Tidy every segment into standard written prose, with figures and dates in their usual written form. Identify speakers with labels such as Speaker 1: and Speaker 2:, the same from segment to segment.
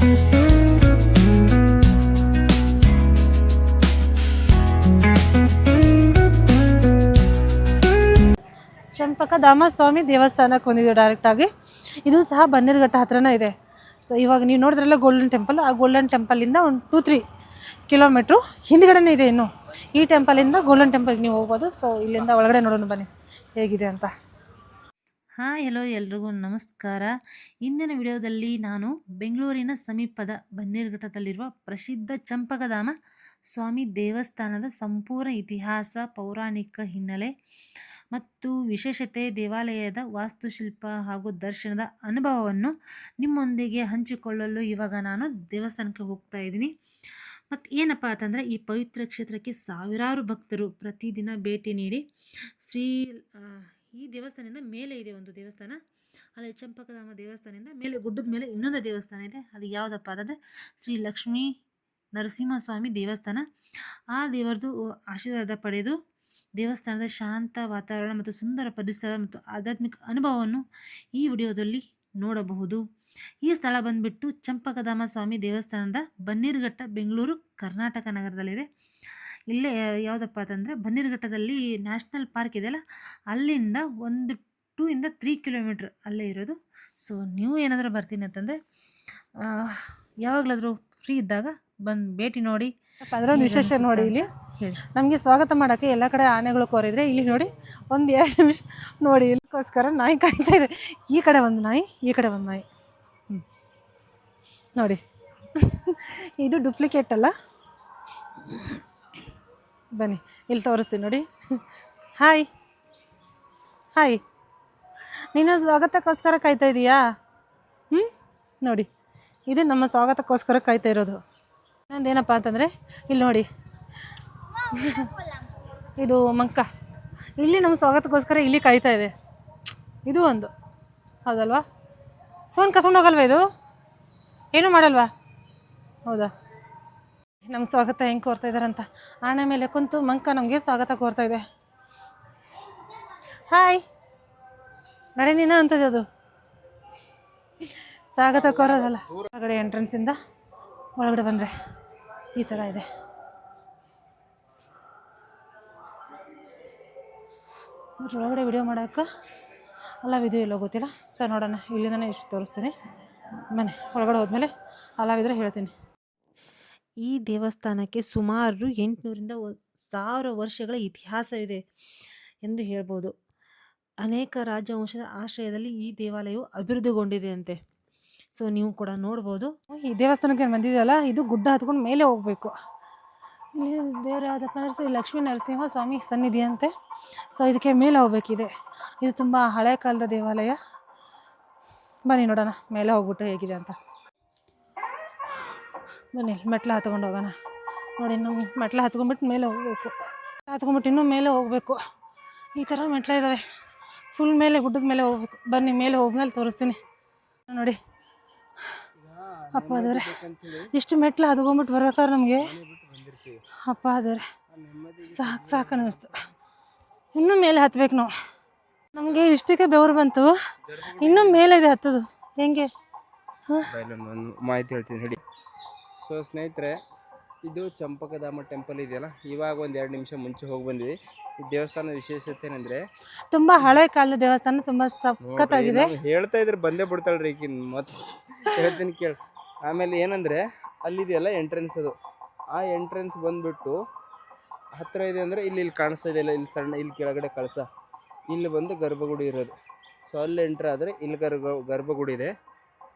Speaker 1: ಚಂಪಕಧಾಮ ಸ್ವಾಮಿ ದೇವಸ್ಥಾನಕ್ಕೆ ಬಂದಿದ್ದೀವಿ ಡೈರೆಕ್ಟಾಗಿ. ಇದು ಸಹ ಬನ್ನೇರುಘಟ್ಟ ಹತ್ರನೇ ಇದೆ. ಸೊ ಇವಾಗ ನೀವು ನೋಡಿದ್ರಲ್ಲ ಗೋಲ್ಡನ್ ಟೆಂಪಲ್, ಆ ಗೋಲ್ಡನ್ ಟೆಂಪಲಿಂದ ಒಂದು 2-3 ಕಿಲೋಮೀಟ್ರು ಹಿಂದ್ಗಡೆನೇ ಇದೆ. ಇನ್ನು ಈ ಟೆಂಪಲಿಂದ ಗೋಲ್ಡನ್ ಟೆಂಪಲ್ಗೆ ನೀವು ಹೋಗ್ಬೋದು. ಸೊ ಇಲ್ಲಿಂದ ಒಳಗಡೆ ನೋಡೋಣ ಬನ್ನಿ ಹೇಗಿದೆ ಅಂತ. ಹಾಯ್ ಹಲೋ ಎಲ್ರಿಗೂ ನಮಸ್ಕಾರ. ಇಂದಿನ ವಿಡಿಯೋದಲ್ಲಿ ನಾನು ಬೆಂಗಳೂರಿನ ಸಮೀಪದ ಬನ್ನೇರುಘಟ್ಟದಲ್ಲಿರುವ ಪ್ರಸಿದ್ಧ ಚಂಪಕಧಾಮ ಸ್ವಾಮಿ ದೇವಸ್ಥಾನದ ಸಂಪೂರ್ಣ ಇತಿಹಾಸ, ಪೌರಾಣಿಕ ಹಿನ್ನೆಲೆ ಮತ್ತು ವಿಶೇಷತೆ, ದೇವಾಲಯದ ವಾಸ್ತುಶಿಲ್ಪ ಹಾಗೂ ದರ್ಶನದ ಅನುಭವವನ್ನು ನಿಮ್ಮೊಂದಿಗೆ ಹಂಚಿಕೊಳ್ಳಲು ಇವಾಗ ನಾನು ದೇವಸ್ಥಾನಕ್ಕೆ ಹೋಗ್ತಾ ಇದ್ದೀನಿ. ಮತ್ತು ಏನಪ್ಪ ಅಂತಂದರೆ, ಈ ಪವಿತ್ರ ಕ್ಷೇತ್ರಕ್ಕೆ ಸಾವಿರಾರು ಭಕ್ತರು ಪ್ರತಿದಿನ ಭೇಟಿ ನೀಡಿ ಈ ದೇವಸ್ಥಾನದಿಂದ ಮೇಲೆ ಇದೆ ಒಂದು ದೇವಸ್ಥಾನ, ಅಲ್ಲಿ ಚಂಪಕಧಾಮ ದೇವಸ್ಥಾನದಿಂದ ಮೇಲೆ ಗುಡ್ಡದ ಮೇಲೆ ಇನ್ನೊಂದು ದೇವಸ್ಥಾನ ಇದೆ. ಅದು ಯಾವುದಪ್ಪ ಅಂತಂದರೆ ಶ್ರೀ ಲಕ್ಷ್ಮೀ ನರಸಿಂಹಸ್ವಾಮಿ ದೇವಸ್ಥಾನ. ಆ ದೇವರದು ಆಶೀರ್ವಾದ ಪಡೆದು ದೇವಸ್ಥಾನದ ಶಾಂತ ವಾತಾವರಣ ಮತ್ತು ಸುಂದರ ಪರಿಸರ ಮತ್ತು ಆಧ್ಯಾತ್ಮಿಕ ಅನುಭವವನ್ನು ಈ ವಿಡಿಯೋದಲ್ಲಿ ನೋಡಬಹುದು. ಈ ಸ್ಥಳ ಬಂದುಬಿಟ್ಟು ಚಂಪಕಧಾಮ ಸ್ವಾಮಿ ದೇವಸ್ಥಾನದ ಬನ್ನೇರುಘಟ್ಟ, ಬೆಂಗಳೂರು, ಕರ್ನಾಟಕ ನಗರದಲ್ಲಿದೆ. ಇಲ್ಲೇ ಯಾವುದಪ್ಪ ಅಂತಂದರೆ ಬನ್ನೇರುಘಟ್ಟದಲ್ಲಿ ನ್ಯಾಷನಲ್ ಪಾರ್ಕ್ ಇದೆಯಲ್ಲ, ಅಲ್ಲಿಂದ 2-3 ಕಿಲೋಮೀಟ್ರ್ ಅಲ್ಲೇ ಇರೋದು. ಸೊ ನೀವು ಏನಾದರೂ ಬರ್ತೀನಿ ಅಂತಂದರೆ ಯಾವಾಗಲಾದರೂ ಫ್ರೀ ಇದ್ದಾಗ ಬಂದು ಭೇಟಿ ನೋಡಿ. ಅದರೊಂದು ವಿಶೇಷ ನೋಡಿ, ಇಲ್ಲಿ ನಮಗೆ ಸ್ವಾಗತ ಮಾಡೋಕ್ಕೆ ಎಲ್ಲ ಕಡೆ ಆನೆಗಳು ಕೋರಿದ್ರೆ, ಇಲ್ಲಿ ನೋಡಿ 1-2 ನಿಮಿಷ ನೋಡಿ, ಇಲ್ಲಿಗೋಸ್ಕರ ನಾಯಿ ಕಾಯ್ತಾ ಇದೆ. ಈ ಕಡೆ ಒಂದು ನಾಯಿ, ಈ ಕಡೆ ಒಂದು ನಾಯಿ ನೋಡಿ. ಇದು ಡೂಪ್ಲಿಕೇಟ್ ಅಲ್ಲ, ಬನ್ನಿ ಇಲ್ಲಿ ತೋರಿಸ್ತೀನಿ ನೋಡಿ. ಹಾಯ್ ಹಾಯ್, ನೀನು ಸ್ವಾಗತಕ್ಕೋಸ್ಕರ ಕಾಯ್ತಾ ಇದೀಯಾ? ನೋಡಿ, ಇದು ನಮ್ಮ ಸ್ವಾಗತಕ್ಕೋಸ್ಕರ ಕಾಯ್ತಾ ಇರೋದು. ಇನ್ನೊಂದೇನಪ್ಪ ಅಂತಂದರೆ ಇಲ್ಲಿ ನೋಡಿ, ಇದು ಮಂಕ ಇಲ್ಲಿ ನಮ್ಮ ಸ್ವಾಗತಕ್ಕೋಸ್ಕರ ಇಲ್ಲಿ ಕಾಯ್ತಾ ಇದೆ. ಇದು ಒಂದು ಹೌದಲ್ವಾ? ಫೋನ್ ಕಸ್ಕೊಂಡು ಹೋಗಲ್ವಾ? ಇದು ಏನೂ ಮಾಡಲ್ವಾ? ಹೌದಾ? ನಮ್ಮ ಸ್ವಾಗತ ಹೆಂಗೆ ಕೋರ್ತಾ ಇದ್ದಾರಂತ. ಆನೆ ಮೇಲೆ ಕುಂತು ಮಂಕ ನಮಗೆ ಸ್ವಾಗತ ಕೋರ್ತಾ ಇದೆ. ಹಾಯ್ ನಡೆ ನೀನು ಅಂತದ್ದು, ಅದು ಸ್ವಾಗತ ಕೋರೋದಲ್ಲ. ಹೊರಗಡೆ ಎಂಟ್ರೆನ್ಸಿಂದ ಒಳಗಡೆ ಬಂದರೆ ಈ ಥರ ಇದೆ. ಒಳಗಡೆ ವಿಡಿಯೋ ಮಾಡೋಕ್ಕೆ ಅಲಾವಿದು ಎಲ್ಲೋ ಗೊತ್ತಿಲ್ಲ. ಸೊ ನೋಡೋಣ, ಇಲ್ಲಿಂದನೇ ಇಷ್ಟು ತೋರಿಸ್ತೀನಿ. ಬನ್ನಿ ಒಳಗಡೆ ಹೋದ್ಮೇಲೆ ಅಲಾವಿದ್ರೆ ಹೇಳ್ತೀನಿ. ಈ ದೇವಸ್ಥಾನಕ್ಕೆ ಸುಮಾರು 800ರಿಂದ 1000 ವರ್ಷಗಳ ಇತಿಹಾಸವಿದೆ ಎಂದು ಹೇಳ್ಬೋದು. ಅನೇಕ ರಾಜವಂಶದ ಆಶ್ರಯದಲ್ಲಿ ಈ ದೇವಾಲಯವು ಅಭಿವೃದ್ಧಿಗೊಂಡಿದೆ ಅಂತೆ. ಸೊ ನೀವು ಕೂಡ ನೋಡ್ಬೋದು. ಈ ದೇವಸ್ಥಾನಕ್ಕೆ ಏನು ಬಂದಿದೆಯಲ್ಲ, ಇದು ಗುಡ್ಡ ಹತ್ಕೊಂಡು ಮೇಲೆ ಹೋಗಬೇಕು. ಇಲ್ಲಿ ದೇವರು ಯಾವುದಪ್ಪ ಅಂದರೆ ಶ್ರೀ ಲಕ್ಷ್ಮೀ ನರಸಿಂಹ ಸ್ವಾಮಿ ಸನ್ನಿಧಿ ಅಂತೆ. ಸೊ ಇದಕ್ಕೆ ಮೇಲೆ ಹೋಗ್ಬೇಕಿದೆ. ಇದು ತುಂಬ ಹಳೆ ಕಾಲದ ದೇವಾಲಯ. ಬನ್ನಿ ನೋಡೋಣ ಮೇಲೆ ಹೋಗ್ಬಿಟ್ಟು ಹೇಗಿದೆ ಅಂತ. ಬನ್ನಿ ಮೆಟ್ಲು ಹತ್ಕೊಂಡು ಹೋಗೋಣ. ನೋಡಿ, ನಾವು ಮೆಟ್ಲು ಹತ್ಕೊಂಡ್ಬಿಟ್ಟು ಮೇಲೆ ಹೋಗಬೇಕು. ಹತ್ಕೊಂಡ್ಬಿಟ್ಟು ಇನ್ನೂ ಮೇಲೆ ಹೋಗಬೇಕು. ಈ ಥರ ಮೆಟ್ಲು ಇದ್ದಾವೆ, ಫುಲ್ ಮೇಲೆ ಗುಡ್ಡದ ಮೇಲೆ ಹೋಗ್ಬೇಕು. ಬನ್ನಿ ಮೇಲೆ ಹೋದ್ಮೇಲೆ ತೋರಿಸ್ತೀನಿ ನೋಡಿ. ಅಪ್ಪ ಅದವ್ರೆ, ಇಷ್ಟು ಮೆಟ್ಲು ಹತ್ಕೊಂಡ್ಬಿಟ್ಟು ಬರ್ಬೇಕಾದ್ರೆ ನಮಗೆ ಅಪ್ಪ ಅದವ್ರೆ ಸಾಕು ಅನ್ನಿಸ್ತು. ಇನ್ನೂ ಮೇಲೆ ಹತ್ಬೇಕು ನಾವು. ನಮಗೆ ಇಷ್ಟಕ್ಕೆ ಬೆವರು ಬಂತು, ಇನ್ನೂ ಮೇಲೆ ಇದೆ ಹತ್ತದು. ಹೆಂಗೆ
Speaker 2: ಮಾಹಿತಿ ಹೇಳ್ತೀನಿ ಹೇಳಿ. ಸೊ ಸ್ನೇಹಿತರೆ, ಇದು ಚಂಪಕಧಾಮ ಟೆಂಪಲ್ ಇದೆಯಲ್ಲ, ಇವಾಗ 1-2 ನಿಮಿಷ ಮುಂಚೆ ಹೋಗಿ ಬಂದ್ವಿ. ಈ ದೇವಸ್ಥಾನದ ವಿಶೇಷತೆ ಏನಂದರೆ
Speaker 1: ತುಂಬ ಹಳೆ ಕಾಲದ ದೇವಸ್ಥಾನ, ತುಂಬ ಸಖತ್ತಾಗಿದೆ.
Speaker 2: ಹೇಳ್ತಾ ಇದ್ರೆ ಬಂದೇ ಬಿಡ್ತಾಳ್ರಿ ಈಗಿನ. ಮತ್ತೆ ಹೇಳ್ತೀನಿ ಕೇಳಿ. ಆಮೇಲೆ ಏನಂದರೆ ಅಲ್ಲಿದೆಯಲ್ಲ ಎಂಟ್ರೆನ್ಸ್, ಅದು ಆ ಎಂಟ್ರೆನ್ಸ್ ಬಂದುಬಿಟ್ಟು ಹತ್ತಿರ ಇದೆ ಅಂದರೆ ಇಲ್ಲಿ ಕಾಣಿಸ್ತಾ ಇದೆಯಲ್ಲ, ಇಲ್ಲಿ ಸಣ್ಣ, ಇಲ್ಲಿ ಕೆಳಗಡೆ ಕಳಸ, ಇಲ್ಲಿ ಬಂದು ಗರ್ಭಗುಡಿ ಇರೋದು. ಸೊ ಅಲ್ಲಿ ಎಂಟ್ರ್ ಆದರೆ ಇಲ್ಲಿ ಗರ್ಭಗುಡಿ ಇದೆ,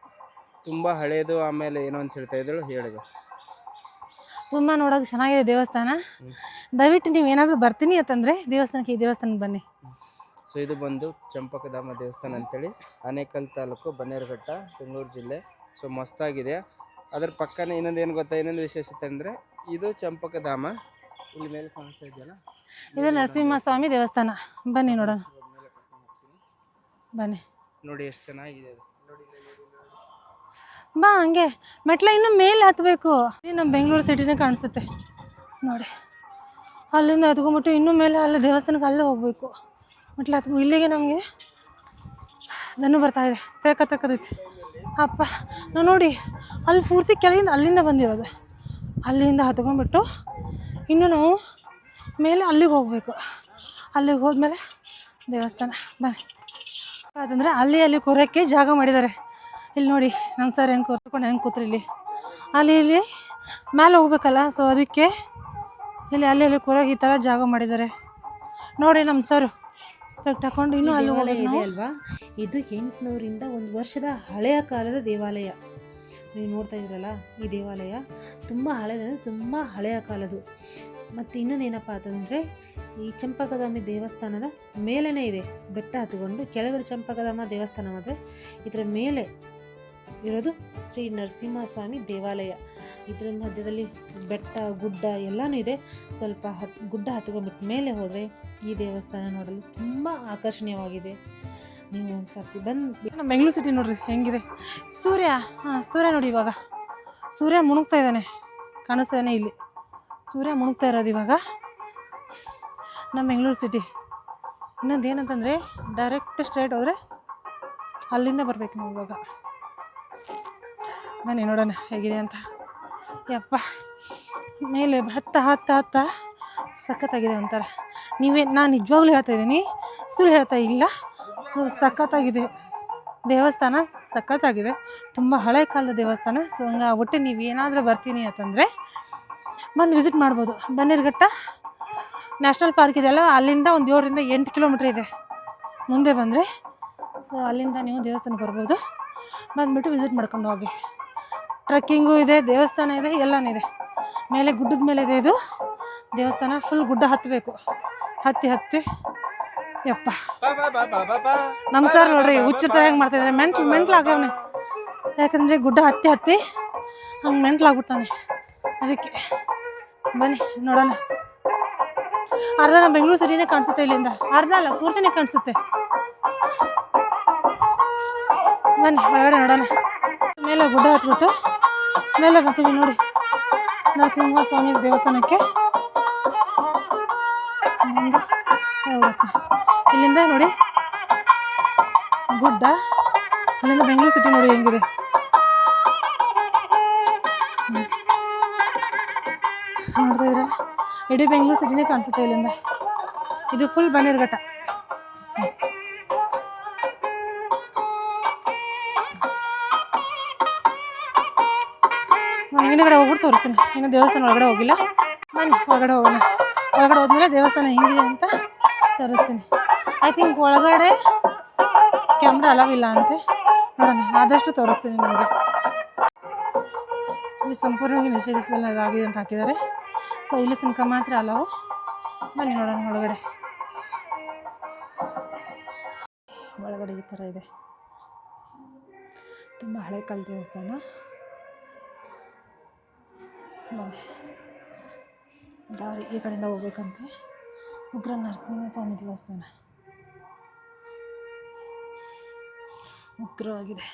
Speaker 2: ತುಂಬ ಹಳೇದು. ಆಮೇಲೆ ಏನೋ ಅಂತ ಹೇಳ್ತಾ ಇದ್ದಳು, ಹೇಳಿದೆ.
Speaker 1: ತುಂಬ ನೋಡೋಕೆ ಚೆನ್ನಾಗಿದೆ ದೇವಸ್ಥಾನ. ದಯವಿಟ್ಟು ನೀವು ಏನಾದರೂ ಬರ್ತೀನಿ ಅಂತಂದರೆ ದೇವಸ್ಥಾನಕ್ಕೆ, ಈ ದೇವಸ್ಥಾನಕ್ಕೆ ಬನ್ನಿ.
Speaker 2: ಸೊ ಇದು ಬಂದು ಚಂಪಕಧಾಮ ದೇವಸ್ಥಾನ ಅಂತೇಳಿ, ಆನೇಕಲ್ ತಾಲೂಕು, ಬನ್ನೇರುಘಟ್ಟ, ಬೆಂಗಳೂರು ಜಿಲ್ಲೆ. ಸೊ ಮಸ್ತಾಗಿದೆ. ಅದ್ರ ಪಕ್ಕನೇ ಇನ್ನೊಂದು ಏನು ಗೊತ್ತಾ, ಇನ್ನೊಂದು ವಿಶೇಷತೆ ಅಂದರೆ ಇದು ಚಂಪಕಧಾಮ, ಇಲ್ಲಿ ಮೇಲೆ ಕಾಣಿಸ್ತಾ ಇದೆಯಲ್ಲ,
Speaker 1: ಇದು ನರಸಿಂಹಸ್ವಾಮಿ ದೇವಸ್ಥಾನ. ಬನ್ನಿ ನೋಡೋಣ, ಬನ್ನಿ
Speaker 2: ನೋಡಿ ಎಷ್ಟು ಚೆನ್ನಾಗಿದೆ ಅದು.
Speaker 1: ಬಾ ಹಂಗೆ ಮೆಟ್ಲ ಇನ್ನೂ ಮೇಲೆ ಹತ್ತಬೇಕು. ನಮ್ಮ ಬೆಂಗಳೂರು ಸಿಟಿನೇ ಕಾಣಿಸುತ್ತೆ ನೋಡಿ. ಅಲ್ಲಿಂದ ಹತ್ಕೊಂಡ್ಬಿಟ್ಟು ಇನ್ನೂ ಮೇಲೆ ಅಲ್ಲಿ ದೇವಸ್ಥಾನಕ್ಕೆ ಅಲ್ಲೇ ಹೋಗಬೇಕು. ಮೆಟ್ಲ ಹತ್ಬೇಕು. ಇಲ್ಲಿಗೆ ನಮಗೆ ದನ್ನು ಬರ್ತಾಯಿದೆ, ತಕ್ಕದೈತಿ. ಅಪ್ಪ ನಾವು ನೋಡಿ ಅಲ್ಲಿ ಪೂರ್ತಿ ಕೆಳಗಿಂದ ಅಲ್ಲಿಂದ ಬಂದಿರೋದು, ಅಲ್ಲಿಂದ ಹತ್ಕೊಂಡ್ಬಿಟ್ಟು ಇನ್ನು ನಾವು ಮೇಲೆ ಅಲ್ಲಿಗೆ ಹೋಗಬೇಕು. ಅಲ್ಲಿಗೆ ಹೋದ್ಮೇಲೆ ದೇವಸ್ಥಾನ ಬನ್ನಿ. ಅದಂದರೆ ಅಲ್ಲಿ ಕೂರೋಕ್ಕೆ ಜಾಗ ಮಾಡಿದ್ದಾರೆ. ಇಲ್ಲಿ ನೋಡಿ ನಮ್ಮ ಸರ್ ಹೆಂಗೆ ಕೂತ್ಕೊಂಡು ಹೆಂಗೆ ಕೂತ್ರಿ ಇಲ್ಲಿ ಇಲ್ಲಿ ಮೇಲೆ ಹೋಗ್ಬೇಕಲ್ಲ, ಸೊ ಅದಕ್ಕೆ ಅಲ್ಲಿ ಕೂರೋಕೆ ಈ ಥರ ಜಾಗ ಮಾಡಿದ್ದಾರೆ ನೋಡಿ. ನಮ್ಮ ಸರ್ ಸ್ಪೆಕ್ಟ್ ಹಾಕೊಂಡು ಇನ್ನೂ ಅಲ್ಲಿ ಹೋಗೋದು ಅಲ್ವಾ. ಇದು 800ರಿಂದ 1 ವರ್ಷದ ಹಳೆಯ ಕಾಲದ ದೇವಾಲಯ. ನೀವು ನೋಡ್ತಾ ಇದ್ರಲ್ಲ, ಈ ದೇವಾಲಯ ತುಂಬ ಹಳೆಯದಂದರೆ ತುಂಬ ಹಳೆಯ ಕಾಲದ್ದು. ಮತ್ತು ಇನ್ನೊಂದೇನಪ್ಪ ಅಂತಂದರೆ ಈ ಚಂಪಕಧಾಮ ದೇವಸ್ಥಾನದ ಮೇಲೇ ಇದೆ, ಬೆಟ್ಟ ಹತ್ಕೊಂಡು ಕೆಳಗಡೆ ಚಂಪಕಧಾಮ ದೇವಸ್ಥಾನ ಆದರೆ ಇದರ ಮೇಲೆ ಇರೋದು ಶ್ರೀ ನರಸಿಂಹಸ್ವಾಮಿ ದೇವಾಲಯ. ಇದರ ಮಧ್ಯದಲ್ಲಿ ಬೆಟ್ಟ ಗುಡ್ಡ ಎಲ್ಲನೂ ಇದೆ. ಸ್ವಲ್ಪ ಗುಡ್ಡ ಹತ್ಕೊಂಡ್ಬಿಟ್ಟು ಮೇಲೆ ಹೋದರೆ ಈ ದೇವಸ್ಥಾನ ನೋಡಲು ತುಂಬ ಆಕರ್ಷಣೀಯವಾಗಿದೆ. ನೀವು ಒಂದು ಸರ್ತಿ ಬಂದು ನಮ್ಮ ಬೆಂಗಳೂರು ಸಿಟಿ ನೋಡ್ರಿ ಹೆಂಗಿದೆ. ಸೂರ್ಯ ನೋಡಿ, ಇವಾಗ ಸೂರ್ಯ ಮುಣುಗ್ತಾ ಇದ್ದಾನೆ, ಕಾಣಿಸ್ತಾ ಇದ್ದಾನೆ ಇಲ್ಲಿ ಸೂರ್ಯ ಮುಣುಗ್ತಾ ಇರೋದು ಇವಾಗ ನಮ್ಮ ಬೆಂಗಳೂರು ಸಿಟಿ. ಇನ್ನೊಂದು ಏನಂತಂದರೆ ಡೈರೆಕ್ಟ್ ಸ್ಟ್ರೈಟ್ ಹೋದರೆ ಅಲ್ಲಿಂದ ಬರ್ಬೇಕು ನಾವು. ಇವಾಗ ಬನ್ನಿ ನೋಡೋಣ ಹೇಗಿದೆ ಅಂತ. ಯಪ್ಪ ಮೇಲೆ ಹತ್ತ ಸಖತ್ತಾಗಿದೆ ಒಂಥರ. ನಾನು ನಿಜವಾಗ್ಲೂ ಹೇಳ್ತಾ ಇದ್ದೀನಿ, ಸುಳ್ಳು ಹೇಳ್ತಾ ಇಲ್ಲ. ಸೊ ಸಖತ್ತಾಗಿದೆ ದೇವಸ್ಥಾನ, ಸಖತ್ತಾಗಿದೆ, ತುಂಬ ಹಳೆ ಕಾಲದ ದೇವಸ್ಥಾನ. ಸೊ ಒಟ್ಟು ನೀವು ಏನಾದರೂ ಬರ್ತೀನಿ ಅಂತಂದರೆ ಬಂದು ವಿಸಿಟ್ ಮಾಡ್ಬೋದು. ಬನ್ನೇರುಘಟ್ಟ ನ್ಯಾಷನಲ್ ಪಾರ್ಕ್ ಇದೆಯಲ್ಲ, ಅಲ್ಲಿಂದ ಒಂದು 7ರಿಂದ 8 ಕಿಲೋಮೀಟ್ರ್ ಇದೆ ಮುಂದೆ ಬಂದರೆ. ಸೊ ಅಲ್ಲಿಂದ ನೀವು ದೇವಸ್ಥಾನಕ್ಕೆ ಬರ್ಬೋದು. ಬಂದುಬಿಟ್ಟು ವಿಸಿಟ್ ಮಾಡ್ಕೊಂಡು ಹೋಗಿ. ಟ್ರೆಕ್ಕಿಂಗು ಇದೆ, ದೇವಸ್ಥಾನ ಇದೆ, ಎಲ್ಲನೂ ಇದೆ. ಮೇಲೆ ಗುಡ್ಡದ ಮೇಲೆ ಇದೆ ಇದು ದೇವಸ್ಥಾನ. ಫುಲ್ ಗುಡ್ಡ ಹತ್ತಬೇಕು, ಹತ್ತಿ ಯಪ್ಪ. ನಮ್ಮ ಸರ್ ನೋಡ್ರಿ ಹುಚ್ಚರ ಹೆಂಗೆ ಮಾಡ್ತಾಯಿದ್ದಾರೆ, ಮೆಂಟ್ಲಾಗವನೆ. ಯಾಕಂದರೆ ಗುಡ್ಡ ಹತ್ತಿ ಹಂಗೆ ಮೆಂಟ್ಲಾಗ್ಬಿಡ್ತಾನೆ. ಅದಕ್ಕೆ ಬನ್ನಿ ನೋಡೋಣ. ಅರ್ಧ ನಮ್ಮ ಬೆಂಗಳೂರು ಸಿಟಿನೇ ಕಾಣಿಸುತ್ತೆ ಇಲ್ಲಿಂದ, ಅರ್ಧ ಅಲ್ಲ ಪೂರ್ತಿನೇ ಕಾಣಿಸುತ್ತೆ. ಬನ್ನಿ ಒಳಗಡೆ ನೋಡೋಣ. ಮೇಲೆ ಗುಡ್ಡ ಹತ್ಬಿಟ್ಟು ಮೇಲೆ ಬರ್ತೀವಿ ನೋಡಿ ನರಸಿಂಹಸ್ವಾಮಿ ದೇವಸ್ಥಾನಕ್ಕೆ. ಬಂದು ಹೊರಡುತ್ತೆ ಇಲ್ಲಿಂದ ನೋಡಿ ಗುಡ್ಡ, ಅಲ್ಲಿಂದ ಬೆಂಗಳೂರು ಸಿಟಿ ನೋಡಿ ಹೆಂಗಿದೆ. ನೋಡ್ತಾ ಇದ್ರಲ್ಲ, ಇಡೀ ಬೆಂಗಳೂರು ಸಿಟಿನೇ ಕಾಣಿಸುತ್ತೆ ಇಲ್ಲಿಂದ. ಇದು ಫುಲ್ ಬನ್ನೇರುಘಟ್ಟ. ನಾನು ಹಿಂದ್ಗಡೆ ಹೋಗ್ಬಿಟ್ಟು ತೋರಿಸ್ತೀನಿ, ಇನ್ನು ದೇವಸ್ಥಾನ ಒಳಗಡೆ ಹೋಗಿಲ್ಲ. ಬನ್ನಿ ಒಳಗಡೆ ಹೋಗೋಣ. ಒಳಗಡೆ ಹೋದ್ಮೇಲೆ ದೇವಸ್ಥಾನ ಹೆಂಗಿದೆ ಅಂತ ತೋರಿಸ್ತೀನಿ. ಐ ಥಿಂಕ್ ಒಳಗಡೆ ಕ್ಯಾಮ್ರಾ ಅಲವಿಲ್ಲ ಅಂತೆ, ನೋಡೋಣ ಆದಷ್ಟು ತೋರಿಸ್ತೀನಿ ನಿಮಗೆ. ಇಲ್ಲಿ ಸಂಪೂರ್ಣವಾಗಿ ನಿಷೇಧಿಸಲ್ಲ ಇದಾಗಿದೆ ಅಂತ ಹಾಕಿದ್ದಾರೆ. ಸೊ ಇಲ್ಲಿ ತನಕ ಮಾತ್ರ ಅಲವು. ಬನ್ನಿ ನೋಡೋಣ ಒಳಗಡೆ. ಒಳಗಡೆ ಈ ಥರ ಇದೆ, ತುಂಬ ಹಳೆ ಕಾಲ ದೇವಸ್ಥಾನ. ಬನ್ನಿ, ದಾರಿ ಈ ಕಡೆಯಿಂದ ಹೋಗ್ಬೇಕಂತೆ. ಉಗ್ರ ನರಸಿಂಹಸ್ವಾಮಿ ದೇವಸ್ಥಾನ ಉಗ್ರವಾಗಿದೆ.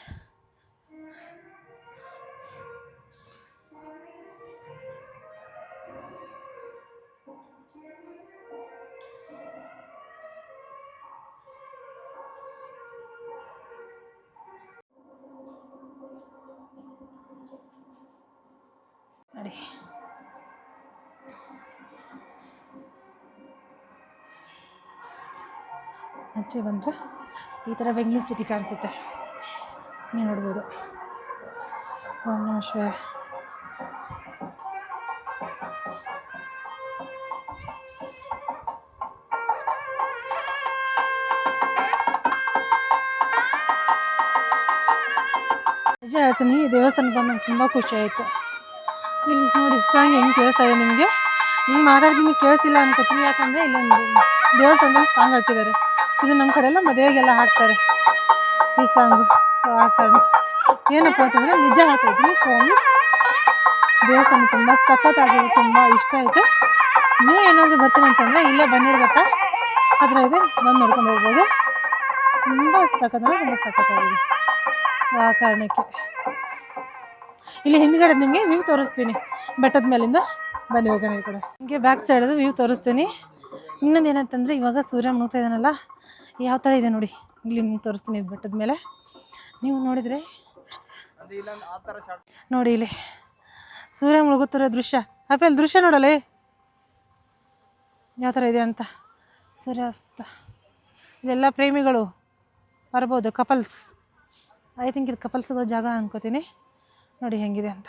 Speaker 1: ನೋಡಿ ಆಚೆ ಬಂದರೆ ಈ ಥರ ಬೆಂಗಳೂರು ಸಿಟಿ ಕಾಣಿಸುತ್ತೆ. ನೀವು ನೋಡ್ಬೋದು. ಓಂ ನಮಃ ಶಿವಾಯ. ನಿಜ ಹೇಳ್ತೀನಿ, ಈ ದೇವಸ್ಥಾನಕ್ಕೆ ಬಂದು ನಂಗೆ ತುಂಬ ಖುಷಿ ಆಯಿತು. ಇಲ್ಲಿ ನೋಡಿ ಸಾಂಗ್ ಹೆಂಗೆ ಕೇಳಿಸ್ತಾ ಇದೆ ನಿಮಗೆ. ನಿಮ್ಗೆ ಮಾತಾಡಿ ನಿಮಗೆ ಕೇಳಿಸ್ತಿಲ್ಲ ಅನ್ಕೋತೀನಿ, ಯಾಕಂದರೆ ಇಲ್ಲೊಂದು ದೇವಸ್ಥಾನದಲ್ಲಿ ಸಾಂಗ್ ಹಾಕಿದ್ದಾರೆ. ಇದು ನಮ್ಮ ಕಡೆ ಎಲ್ಲ ಮದುವೆಗೆಲ್ಲ ಹಾಕ್ತಾರೆ ಈ ಸಾಂಗು. ಸೊ ಆ ಕಾರಣಕ್ಕೆ ಏನಪ್ಪ ಅಂತಂದರೆ ನಿಜ ಹೇಳ್ತಾ ಇದ್ದೀನಿ, ಪ್ರಾಮಿಸ್ ದೇವಸ್ಥಾನ ತುಂಬ ಸಖತ್ತಾಗಿದೆ, ತುಂಬ ಇಷ್ಟ ಆಯಿತು. ನೀವು ಏನಾದರೂ ಬರ್ತೀನಿ ಅಂತಂದರೆ ಇಲ್ಲೇ ಬನ್ನೇರುಘಟ್ಟ ಹತ್ರ ಇದೆ, ಬಂದು ನೋಡ್ಕೊಂಡು ಹೋಗ್ಬೋದು. ತುಂಬ ಸಖತ್ತಂದರೆ ತುಂಬ ಸಖತ್ತಾಗಿದೆ. ಸೊ ಆ ಕಾರಣಕ್ಕೆ ಇಲ್ಲಿ ಹಿಂದ್ಗಡೆ ನಿಮಗೆ ವ್ಯೂ ತೋರಿಸ್ತೀನಿ ಬೆಟ್ಟದ ಮೇಲಿಂದ. ಬನ್ನಿ ಹೋಗೋಣ ಈ ಕಡೆ. ನಿಮಗೆ ಬ್ಯಾಕ್ ಸೈಡದು ವ್ಯೂ ತೋರಿಸ್ತೀನಿ. ಇನ್ನೊಂದು ಏನಂತಂದರೆ ಇವಾಗ ಸೂರ್ಯ ಮುಳುಗ್ತಾ ಇದ್ದಾನಲ್ಲ, ಯಾವ ಥರ ಇದೆ ನೋಡಿ. ಇಲ್ಲಿ ನಿಮ್ಗೆ ತೋರಿಸ್ತೀನಿ ಇದು ಬೆಟ್ಟದ ಮೇಲೆ. ನೀವು ನೋಡಿದರೆ
Speaker 2: ಅದು ಇಲ್ಲೊಂದು ಆ ಥರ ಶಾರ್ಟ್.
Speaker 1: ನೋಡಿ ಇಲ್ಲಿ ಸೂರ್ಯ ಮುಳುಗುತ್ತಿರೋ ದೃಶ್ಯ. ಅಪ್ಪ ಅಲ್ಲಿ ದೃಶ್ಯ ನೋಡಲೇ ಯಾವ ಥರ ಇದೆ ಅಂತ. ಸೂರ್ಯಾಸ್ತ. ಇಲ್ಲೆಲ್ಲ ಪ್ರೇಮಿಗಳು ಬರ್ಬೋದು, ಕಪಲ್ಸ್. ಐ ಥಿಂಕ್ ಇದು ಕಪಲ್ಸ್ಗಳ ಜಾಗ ಅನ್ಕೋತೀನಿ. ನೋಡಿ ಹೆಂಗಿದೆ ಅಂತ.